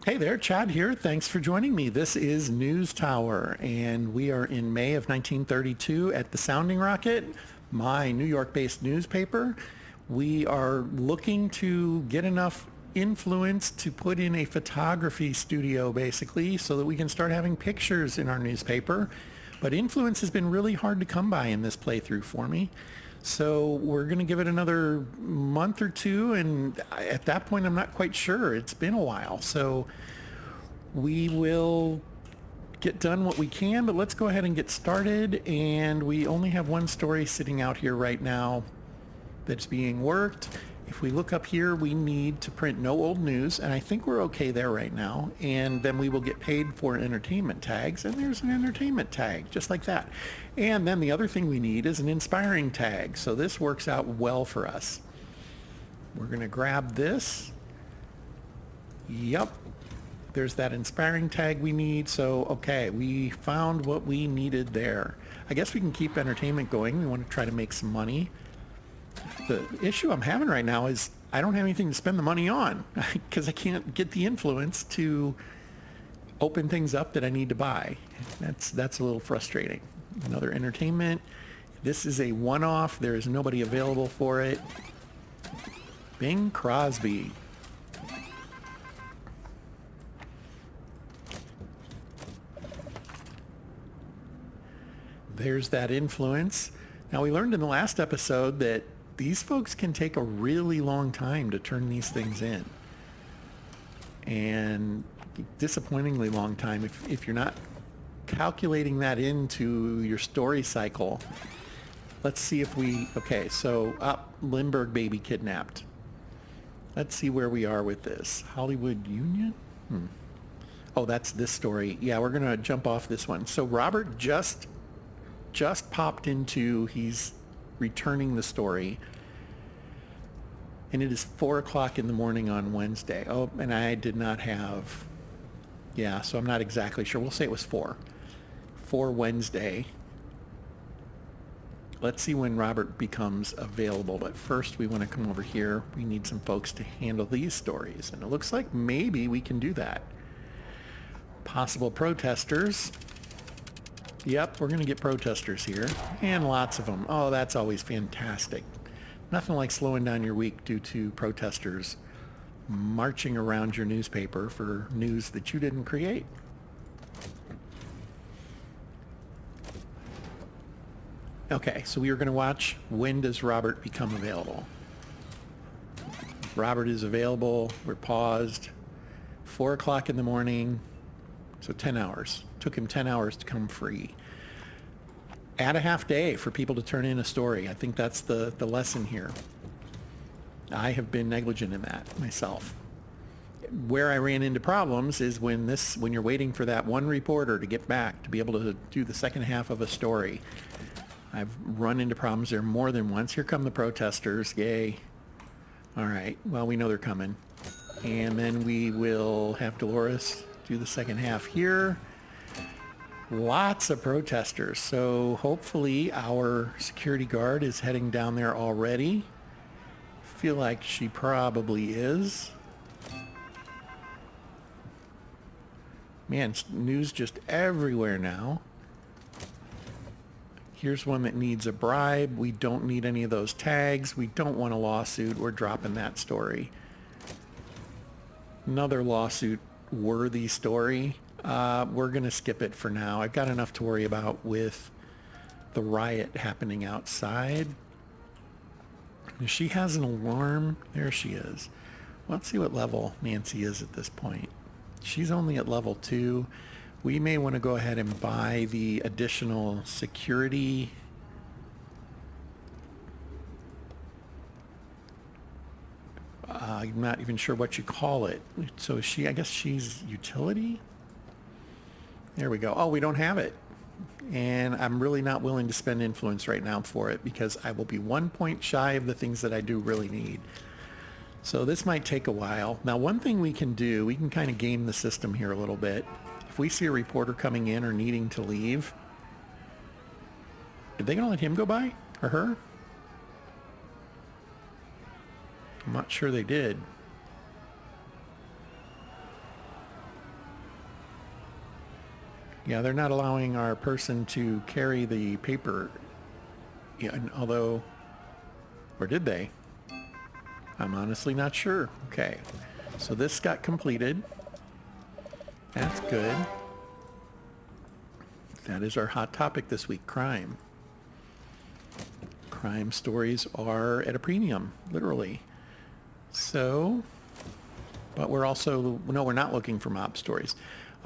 Hey there, Chad here. Thanks for joining me. This is NewsTower, and we are in May of 1932 at the Sounding Rocket, my New York-based newspaper. We are looking to get enough influence to put in a photography studio, basically, so that we can start having pictures in our newspaper. But influence has been really hard to come by in this playthrough for me. So we're going to give it another month or two, and at that point I'm not quite sure. It's been a while. So we will get done what we can, but let's go ahead and get started. And we only have one story sitting out here right now that's being worked. If we look up here, we need to print no old news, and I think we're okay there right now. And then we will get paid for entertainment tags, and there's an entertainment tag, just like that. And then the other thing we need is an inspiring tag, so this works out well for us. We're going to grab this. Yep, there's that inspiring tag we need. So, okay, we found what we needed there. I guess we can keep entertainment going. We want to try to make some money. The issue I'm having right now is I don't have anything to spend the money on because I can't get the influence to open things up that I need to buy. That's a little frustrating. Another entertainment. This is a one-off. There is nobody available for it. Bing Crosby. There's that influence. Now, we learned in the last episode that these folks can take a really long time to turn these things in. And disappointingly long time if you're not calculating that into your story cycle. Let's see if we, okay, so Lindbergh baby kidnapped. Let's see where we are with this. Hollywood Union? Oh, that's this story. Yeah, we're going to jump off this one. So Robert just popped into, he's returning the story, and it is 4 o'clock in the morning on Wednesday. Oh, and I did not have, yeah, so I'm not exactly sure. We'll say it was 4 Wednesday. Let's see when Robert becomes available, but first we want to come over here. We need some folks to handle these stories, and it looks like maybe we can do that. Possible protesters. Yep, we're going to get protesters here, and lots of them. Oh, that's always fantastic. Nothing like slowing down your week due to protesters marching around your newspaper for news that you didn't create. Okay, so we are going to watch when does Robert become available. Robert is available. We're paused. 4 o'clock in the morning, so 10 hours. Took him 10 hours to come free. Add a half day for people to turn in a story. I think that's the lesson here. I have been negligent in that myself. Where I ran into problems is when you're waiting for that one reporter to get back to be able to do the second half of a story. I've run into problems there more than once. Here come the protesters. Yay. All right. Well, we know they're coming. And then we will have Dolores do the second half here. Lots of protesters. So hopefully our security guard is heading down there already. Feel like she probably is. Man, news just everywhere now. Here's one that needs a bribe. We don't need any of those tags. We don't want a lawsuit. We're dropping that story. Another lawsuit worthy story. We're going to skip it for now. I've got enough to worry about with the riot happening outside. She has an alarm. There she is. Let's see what level Nancy is at this point. She's only at level 2. We may want to go ahead and buy the additional security. I'm not even sure what you call it. So I guess she's utility? There we go. Oh, we don't have it. And I'm really not willing to spend influence right now for it because I will be 1 point shy of the things that I do really need. So this might take a while. Now, one thing we can do, we can kind of game the system here a little bit. If we see a reporter coming in or needing to leave, are they going to let him go by or her? I'm not sure they did. Yeah, they're not allowing our person to carry the paper. Yeah, although, or did they? I'm honestly not sure. Okay, so this got completed. That's good. That is our hot topic this week, crime. Crime stories are at a premium, literally. So, but we're also, no, we're not looking for mob stories.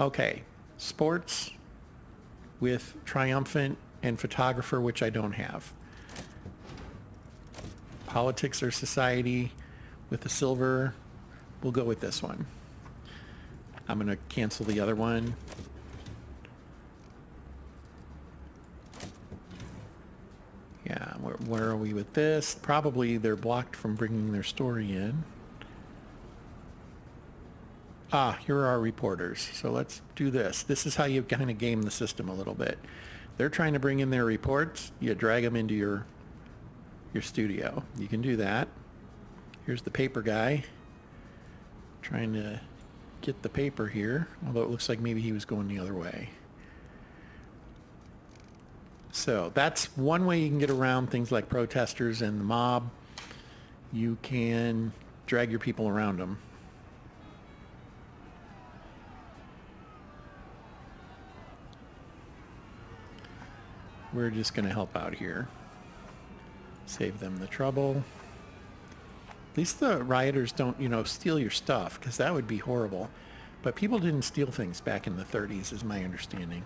Okay, sports with triumphant and photographer, which I don't have. Politics or society with the silver. We'll go with this one. I'm going to cancel the other one. Yeah, where are we with this? Probably they're blocked from bringing their story in. Ah, here are our reporters. So let's do this. This is how you kind of game the system a little bit. They're trying to bring in their reports. You drag them into your studio. You can do that. Here's the paper guy trying to get the paper here, although it looks like maybe he was going the other way. So that's one way you can get around things like protesters and the mob. You can drag your people around them. We're just going to help out here. Save them the trouble. At least the rioters don't, steal your stuff, because that would be horrible. But people didn't steal things back in the 30s, is my understanding.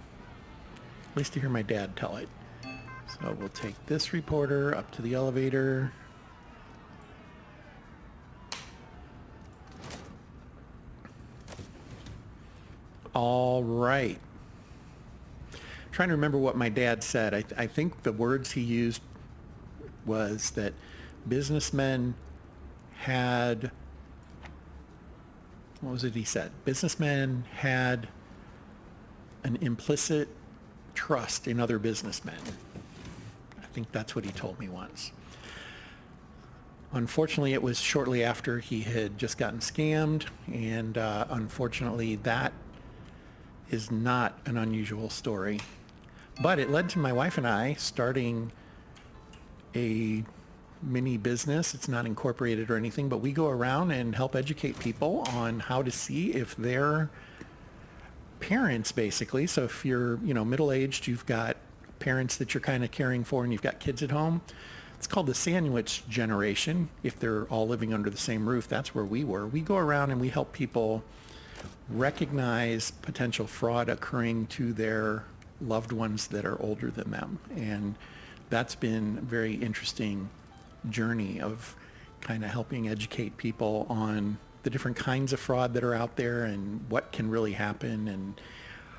At least to hear my dad tell it. So we'll take this reporter up to the elevator. All right. Trying to remember what my dad said. I think the words he used was that businessmen had, what was it he said? Businessmen had an implicit trust in other businessmen. I think that's what he told me once. Unfortunately, it was shortly after he had just gotten scammed, and unfortunately, that is not an unusual story. But it led to my wife and I starting a mini business. It's not incorporated or anything, but we go around and help educate people on how to see if their parents, basically. So if you're, middle-aged, you've got parents that you're kind of caring for, and you've got kids at home. It's called the sandwich generation. If they're all living under the same roof, that's where we were. We go around and we help people recognize potential fraud occurring to their loved ones that are older than them. And that's been a very interesting journey of kind of helping educate people on the different kinds of fraud that are out there and what can really happen and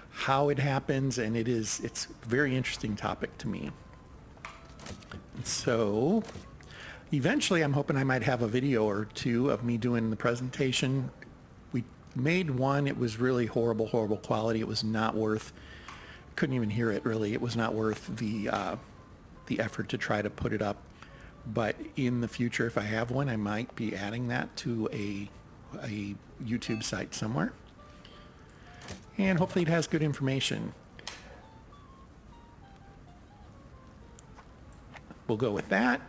how it happens. And it's a very interesting topic to me. So eventually I'm hoping I might have a video or two of me doing the presentation. We made one. It was really horrible quality. It was not worth, couldn't even hear it really. It was not worth the effort to try to put it up. But in the future, if I have one, I might be adding that to a YouTube site somewhere. And hopefully it has good information. We'll go with that.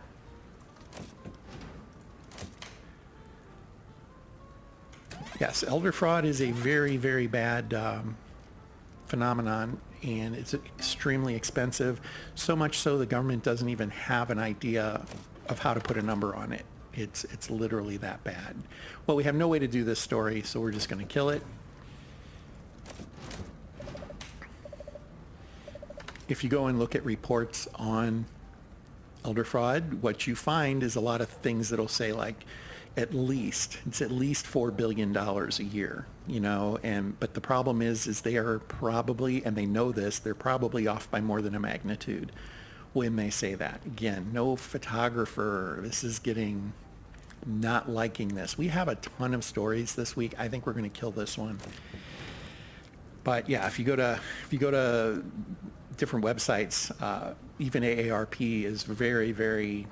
Yes, elder fraud is a very, very bad phenomenon, and it's extremely expensive, so much so the government doesn't even have an idea of how to put a number on it. It's literally that bad. Well, we have no way to do this story, so we're just going to kill it. If you go and look at reports on elder fraud, what you find is a lot of things that'll say like it's at least $4 billion a year, but the problem is they are probably, and they know this, they're probably off by more than a magnitude when they say that. Again, no photographer. This is getting not liking this. We have a ton of stories this week. I think we're going to kill this one. But yeah, if you go to different websites, even AARP is very, very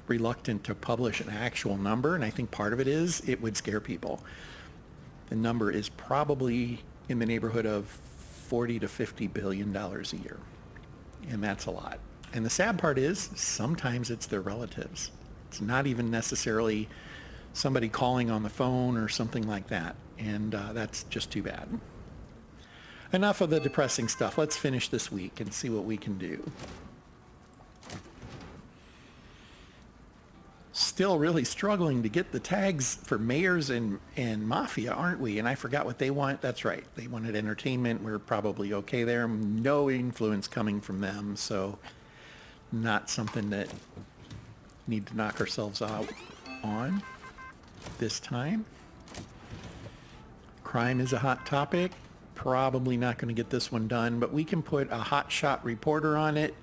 reluctant to publish an actual number, and I think part of it is it would scare people. The number is probably in the neighborhood of $40 to $50 billion a year. And that's a lot. And the sad part is sometimes it's their relatives. It's not even necessarily somebody calling on the phone or something like that. And that's just too bad. Enough of the depressing stuff. Let's finish this week and see what we can do. Still really struggling to get the tags for mayors and mafia, aren't we? And I forgot what they want. That's right. They wanted entertainment. We're probably okay there. No influence coming from them. So not something that need to knock ourselves out on this time. Crime is a hot topic. Probably not going to get this one done, but we can put a hotshot reporter on it.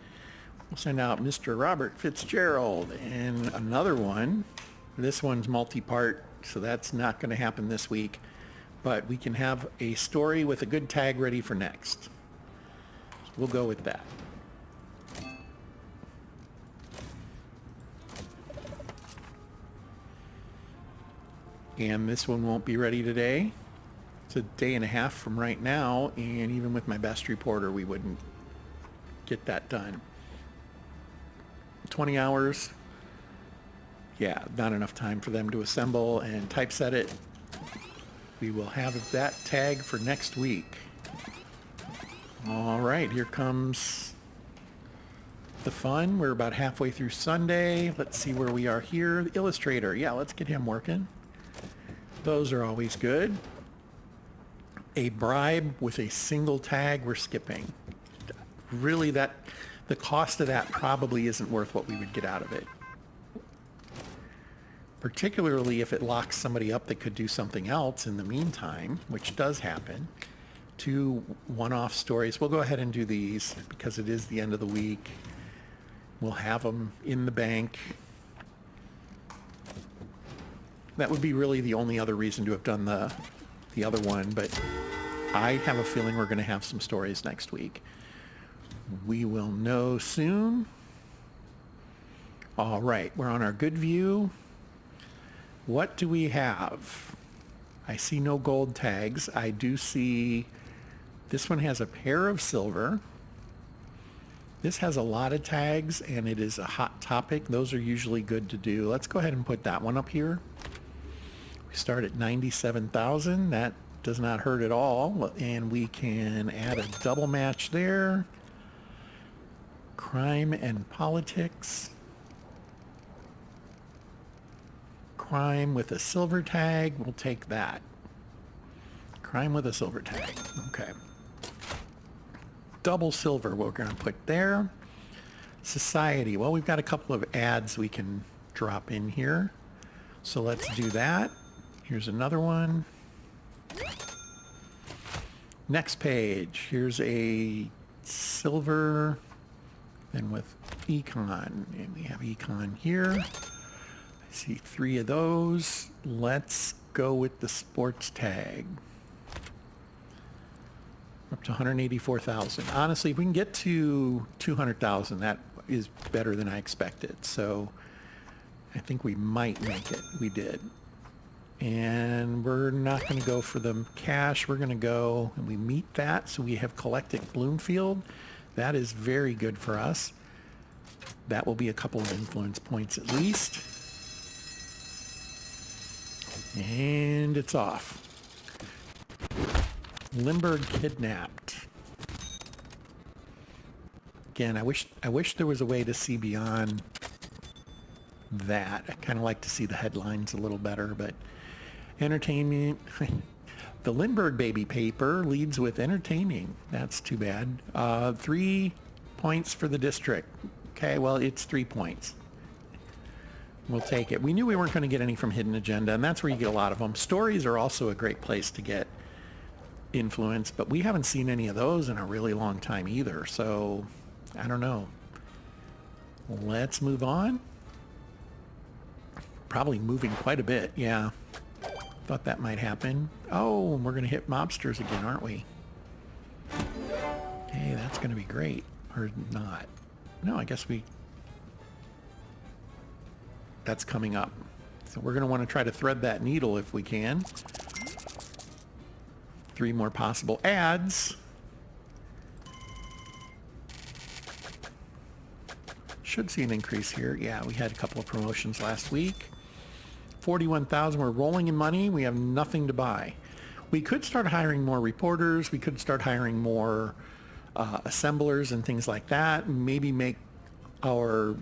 We'll send out Mr. Robert Fitzgerald and another one. This one's multi-part, so that's not going to happen this week, but we can have a story with a good tag ready for next. So we'll go with that. And this one won't be ready today. It's a day and a half from right now, and even with my best reporter, we wouldn't get that done. 20 hours. Yeah, not enough time for them to assemble and typeset it. We will have that tag for next week. All right, here comes the fun. We're about halfway through Sunday. Let's see where we are here. The Illustrator. Yeah, let's get him working. Those are always good. A bribe with a single tag we're skipping. Really, the cost of that probably isn't worth what we would get out of it. Particularly if it locks somebody up that could do something else in the meantime, which does happen. 2 one-off stories. We'll go ahead and do these because it is the end of the week. We'll have them in the bank. That would be really the only other reason to have done the other one, but I have a feeling we're going to have some stories next week. We will know soon. All right, we're on our good view. What do we have? I see no gold tags. I do see this one has a pair of silver. This has a lot of tags, and it is a hot topic. Those are usually good to do. Let's go ahead and put that one up here. We start at 97,000. That does not hurt at all, and we can add a double match there. Crime and politics. Crime with a silver tag. We'll take that. Crime with a silver tag. Okay. Double silver we're going to put there. Society. Well, we've got a couple of ads we can drop in here. So let's do that. Here's another one. Next page. Here's a silver. Then with econ. And we have econ here. I see 3 of those. Let's go with the sports tag. Up to 184,000. Honestly, if we can get to 200,000, that is better than I expected. So I think we might make it. We did. And we're not going to go for the cash. We're going to go, and we meet that. So we have collected Bloomfield. That is very good for us. That will be a couple of influence points at least. And it's off. Limburg kidnapped. Again, I wish there was a way to see beyond that. I kind of like to see the headlines a little better, but entertainment. The Lindbergh baby paper leads with entertaining. That's too bad. 3 points for the district. Okay, well, it's 3 points. We'll take it. We knew we weren't going to get any from Hidden Agenda, and that's where you get a lot of them. Stories are also a great place to get influence, but we haven't seen any of those in a really long time either, so I don't know. Let's move on. Probably moving quite a bit, yeah. Thought that might happen. Oh, we're going to hit mobsters again, aren't we? Hey, that's going to be great. Or not. No, I guess that's coming up. So we're going to want to try to thread that needle if we can. 3 more possible ads. should see an increase here. Yeah, we had a couple of promotions last week. 41,000. We're rolling in money. We have nothing to buy. We could start hiring more reporters. We could start hiring more assemblers and things like that. Maybe make our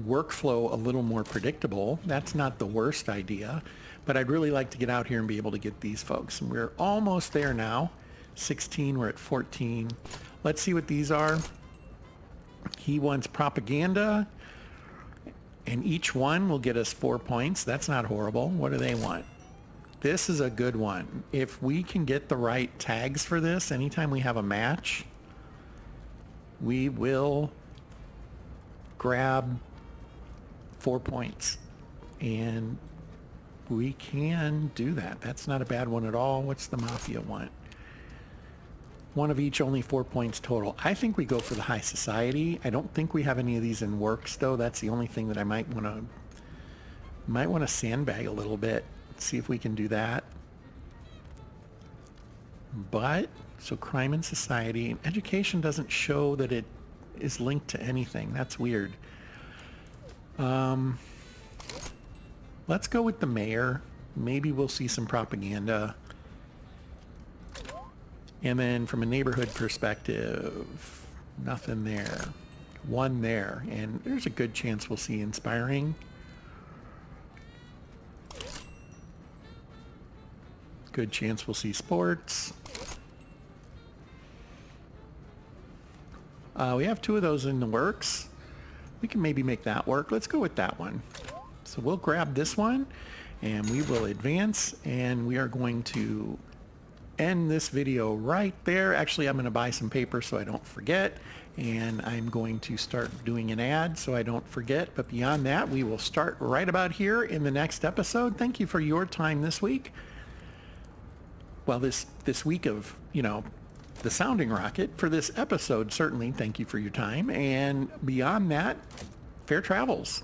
workflow a little more predictable. That's not the worst idea, but I'd really like to get out here and be able to get these folks. And we're almost there now. 16, we're at 14. Let's see what these are. He wants propaganda, and each one will get us 4 points. That's not horrible. What do they want? This is a good one. If we can get the right tags for this, anytime we have a match, we will grab 4 points. And we can do that. That's not a bad one at all. What's the Mafia want? One of each, only 4 points total. I think we go for the High Society. I don't think we have any of these in works, though. That's the only thing that I might want to sandbag a little bit. See if we can do that. But so crime and society and education doesn't show that it is linked to anything. That's weird. Let's go with the mayor. Maybe we'll see some propaganda. And then from a neighborhood perspective, nothing there. One there. And there's a good chance we'll see inspiring. Good chance we'll see sports. We have 2 of those in the works. We can maybe make that work. Let's go with that one. So we'll grab this one and we will advance, and we are going to end this video right there. Actually, I'm going to buy some paper so I don't forget, and I'm going to start doing an ad so I don't forget. But beyond that, we will start right about here in the next episode. Thank you for your time this week. Well, this week of, the Sounding Rocket. For this episode, certainly thank you for your time, and beyond that, fair travels.